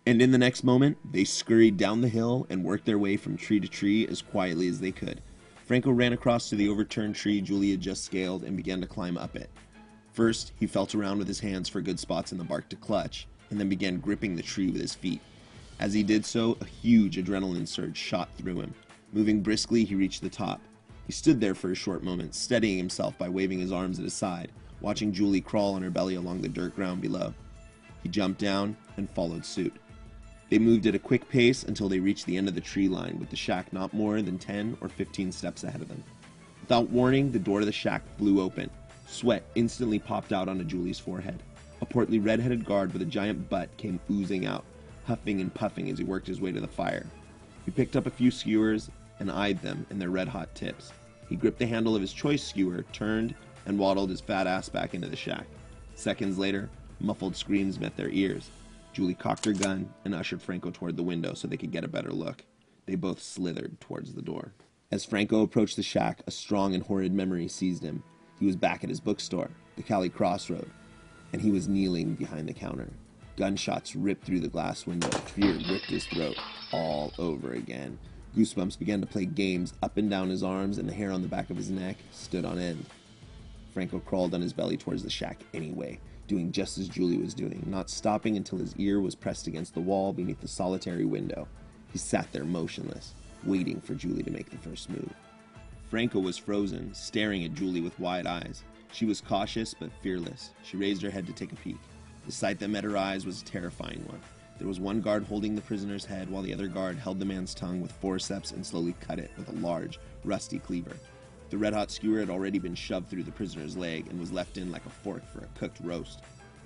And in the next moment, they scurried down the hill and worked their way from tree to tree as quietly as they could. Franco ran across to the overturned tree Julie had just scaled and began to climb up it. First, he felt around with his hands for good spots in the bark to clutch, and then began gripping the tree with his feet. As he did so, a huge adrenaline surge shot through him. Moving briskly, he reached the top. He stood there for a short moment, steadying himself by waving his arms at his side, watching Julie crawl on her belly along the dirt ground below. He jumped down and followed suit. They moved at a quick pace until they reached the end of the tree line, with the shack not more than 10 or 15 steps ahead of them. Without warning, the door to the shack flew open. Sweat instantly popped out onto Julie's forehead. A portly red-headed guard with a giant butt came oozing out, huffing and puffing as he worked his way to the fire. He picked up a few skewers and eyed them in their red-hot tips. He gripped the handle of his choice skewer, turned, and waddled his fat ass back into the shack. Seconds later, muffled screams met their ears. Julie cocked her gun and ushered Franco toward the window so they could get a better look. They both slithered towards the door. As Franco approached the shack, a strong and horrid memory seized him. He was back at his bookstore, the Cali Crossroad, and he was kneeling behind the counter. Gunshots ripped through the glass window. Fear ripped his throat all over again. Goosebumps began to play games up and down his arms, and the hair on the back of his neck stood on end. Franco crawled on his belly towards the shack anyway, doing just as Julie was doing, not stopping until his ear was pressed against the wall beneath the solitary window. He sat there motionless, waiting for Julie to make the first move. Franco was frozen, staring at Julie with wide eyes. She was cautious but fearless. She raised her head to take a peek. The sight that met her eyes was a terrifying one. There was one guard holding the prisoner's head while the other guard held the man's tongue with forceps and slowly cut it with a large, rusty cleaver. The red-hot skewer had already been shoved through the prisoner's leg and was left in like a fork for a cooked roast.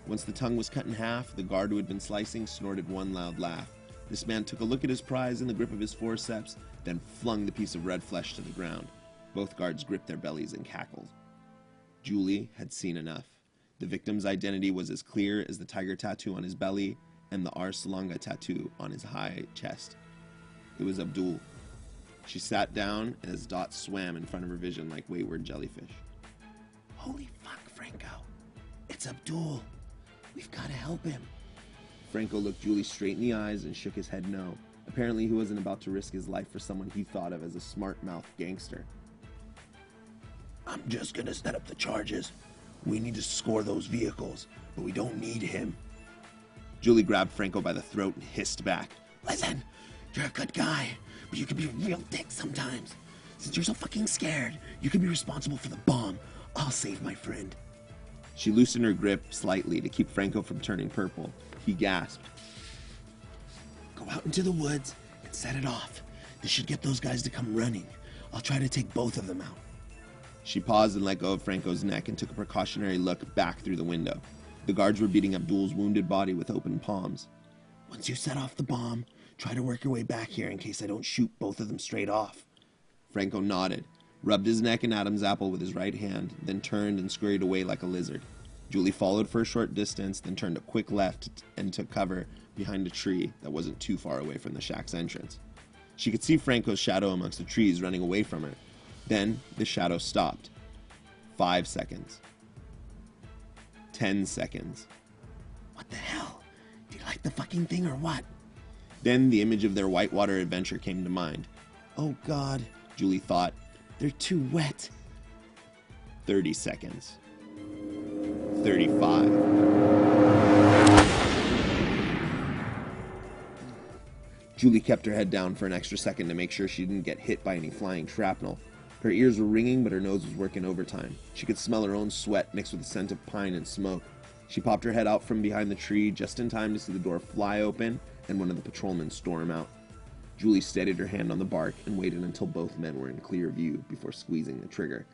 Once the tongue was cut in half, the guard who had been slicing snorted one loud laugh. This man took a look at his prize in the grip of his forceps, then flung the piece of red flesh to the ground. Both guards gripped their bellies and cackled. Julie had seen enough. The victim's identity was as clear as the tiger tattoo on his belly and the Ars Salanga tattoo on his high chest. It was Abdul. She sat down as dots swam in front of her vision like wayward jellyfish. Holy fuck, Franco. It's Abdul. We've got to help him. Franco looked Julie straight in the eyes and shook his head no. Apparently he wasn't about to risk his life for someone he thought of as a smart-mouthed gangster. I'm just gonna set up the charges. We need to score those vehicles, but we don't need him. Julie grabbed Franco by the throat and hissed back. Listen, you're a good guy, but you can be a real dick sometimes. Since you're so fucking scared, you can be responsible for the bomb. I'll save my friend. She loosened her grip slightly to keep Franco from turning purple. He gasped. Go out into the woods and set it off. This should get those guys to come running. I'll try to take both of them out. She paused and let go of Franco's neck and took a precautionary look back through the window. The guards were beating Abdul's wounded body with open palms. Once you set off the bomb, try to work your way back here in case I don't shoot both of them straight off. Franco nodded, rubbed his neck and Adam's apple with his right hand, then turned and scurried away like a lizard. Julie followed for a short distance, then turned a quick left and took cover behind a tree that wasn't too far away from the shack's entrance. She could see Franco's shadow amongst the trees running away from her. Then the shadow stopped. 5 seconds. 10 seconds. What the hell? Do you like the fucking thing or what? Then the image of their whitewater adventure came to mind. Oh God, Julie thought. They're too wet. 30 seconds. 35. Julie kept her head down for an extra second to make sure she didn't get hit by any flying shrapnel. Her ears were ringing, but her nose was working overtime. She could smell her own sweat mixed with the scent of pine and smoke. She popped her head out from behind the tree just in time to see the door fly open and one of the patrolmen storm out. Julie steadied her hand on the bark and waited until both men were in clear view before squeezing the trigger.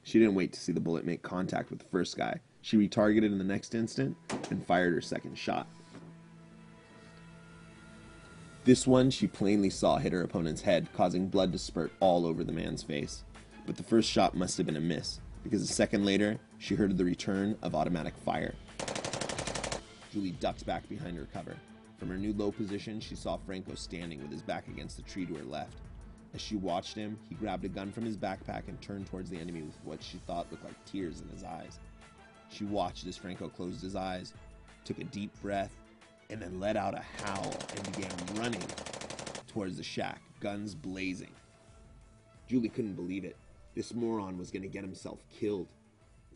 She didn't wait to see the bullet make contact with the first guy. She retargeted in the next instant and fired her second shot. This one she plainly saw hit her opponent's head, causing blood to spurt all over the man's face. But the first shot must have been a miss, because a second later, she heard the return of automatic fire. Julie ducked back behind her cover. From her new low position, she saw Franco standing with his back against the tree to her left. As she watched him, he grabbed a gun from his backpack and turned towards the enemy with what she thought looked like tears in his eyes. She watched as Franco closed his eyes, took a deep breath, and then let out a howl and began running towards the shack, guns blazing. Julie couldn't believe it. This moron was going to get himself killed.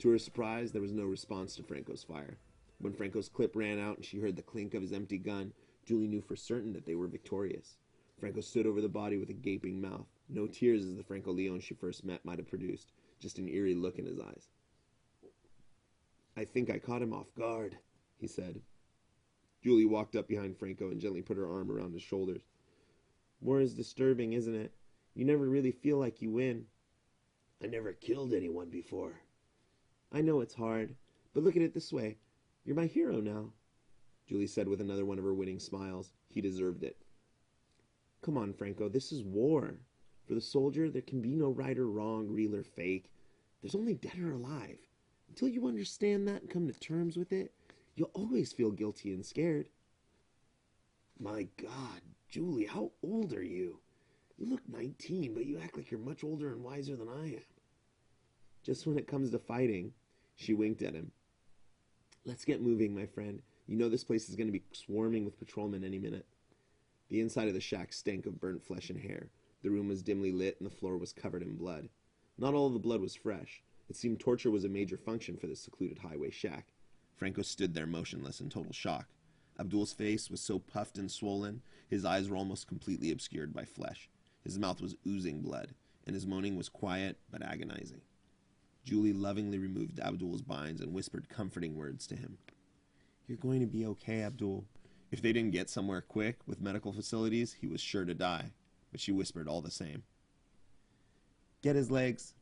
To her surprise, there was no response to Franco's fire. When Franco's clip ran out and she heard the clink of his empty gun, Julie knew for certain that they were victorious. Franco stood over the body with a gaping mouth. No tears as the Franco Leon she first met might have produced, just an eerie look in his eyes. "I think I caught him off guard," he said. Julie walked up behind Franco and gently put her arm around his shoulders. "War is disturbing, isn't it? You never really feel like you win." "I never killed anyone before." "I know it's hard, but look at it this way. You're my hero now," Julie said with another one of her winning smiles. He deserved it. "Come on, Franco, this is war. For the soldier, there can be no right or wrong, real or fake. There's only dead or alive. Until you understand that and come to terms with it, you'll always feel guilty and scared." "My God, Julie, how old are you? You look 19, but you act like you're much older and wiser than I am." "Just when it comes to fighting," she winked at him. "Let's get moving, my friend. You know this place is going to be swarming with patrolmen any minute." The inside of the shack stank of burnt flesh and hair. The room was dimly lit and the floor was covered in blood. Not all of the blood was fresh. It seemed torture was a major function for this secluded highway shack. Franco stood there motionless in total shock. Abdul's face was so puffed and swollen, his eyes were almost completely obscured by flesh. His mouth was oozing blood, and his moaning was quiet but agonizing. Julie lovingly removed Abdul's binds and whispered comforting words to him. "You're going to be okay, Abdul." If they didn't get somewhere quick with medical facilities, he was sure to die, but she whispered all the same. "Get his legs,"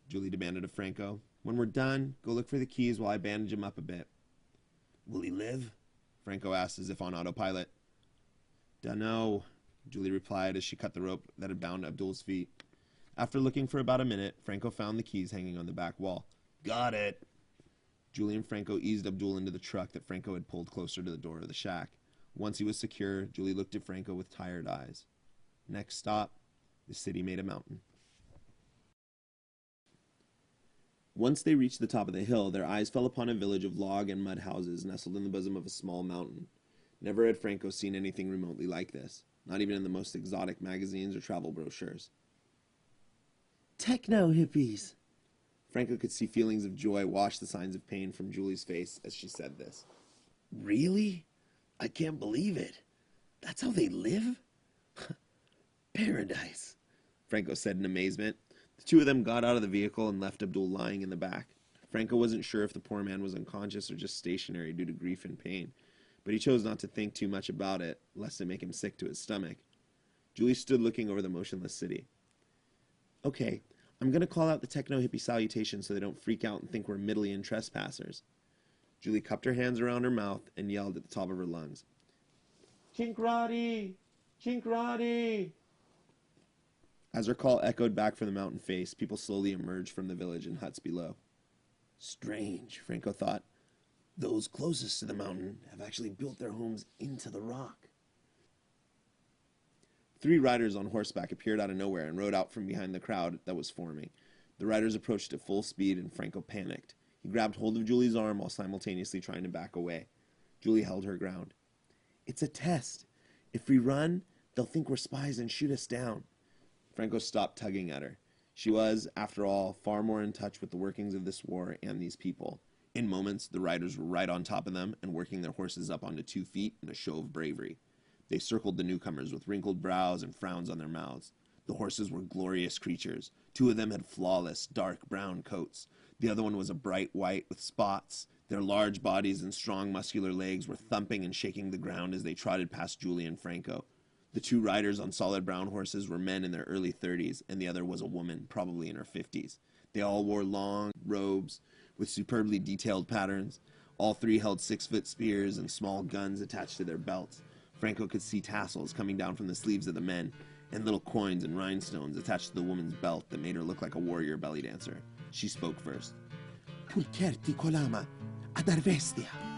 Julie demanded of Franco. "When we're done, go look for the keys while I bandage him up a bit." "Will he live?" Franco asked as if on autopilot. "Dunno," Julie replied as she cut the rope that had bound Abdul's feet. After looking for about a minute, Franco found the keys hanging on the back wall. "Got it." Julie and Franco eased Abdul into the truck that Franco had pulled closer to the door of the shack. Once he was secure, Julie looked at Franco with tired eyes. Next stop, the city made a mountain. Once they reached the top of the hill, their eyes fell upon a village of log and mud houses nestled in the bosom of a small mountain. Never had Franco seen anything remotely like this, not even in the most exotic magazines or travel brochures. "Techno hippies." Franco could see feelings of joy wash the signs of pain from Julie's face as she said this. "Really? I can't believe it. That's how they live? Paradise," Franco said in amazement. The two of them got out of the vehicle and left Abdul lying in the back. Franco wasn't sure if the poor man was unconscious or just stationary due to grief and pain, but he chose not to think too much about it, lest it make him sick to his stomach. Julie stood looking over the motionless city. "Okay, I'm going to call out the techno-hippie salutation so they don't freak out and think we're Middleian trespassers." Julie cupped her hands around her mouth and yelled at the top of her lungs. "Chinkrati! Chinkrati!" As her call echoed back from the mountain face, people slowly emerged from the village and huts below. "Strange," Franco thought. "Those closest to the mountain have actually built their homes into the rock." 3 riders on horseback appeared out of nowhere and rode out from behind the crowd that was forming. The riders approached at full speed and Franco panicked. He grabbed hold of Julie's arm while simultaneously trying to back away. Julie held her ground. "It's a test. If we run, they'll think we're spies and shoot us down." Franco stopped tugging at her. She was, after all, far more in touch with the workings of this war and these people. In moments, the riders were right on top of them and working their horses up onto 2 feet in a show of bravery. They circled the newcomers with wrinkled brows and frowns on their mouths. The horses were glorious creatures. 2 of them had flawless, dark brown coats. The other one was a bright white with spots. Their large bodies and strong muscular legs were thumping and shaking the ground as they trotted past Julie and Franco. The 2 riders on solid brown horses were men in their early 30s, and the other was a woman, probably in her 50s. They all wore long robes with superbly detailed patterns. All 3 held 6-foot spears and small guns attached to their belts. Franco could see tassels coming down from the sleeves of the men, and little coins and rhinestones attached to the woman's belt that made her look like a warrior belly dancer. She spoke first. "Pulcherti kolama, ad arvestia."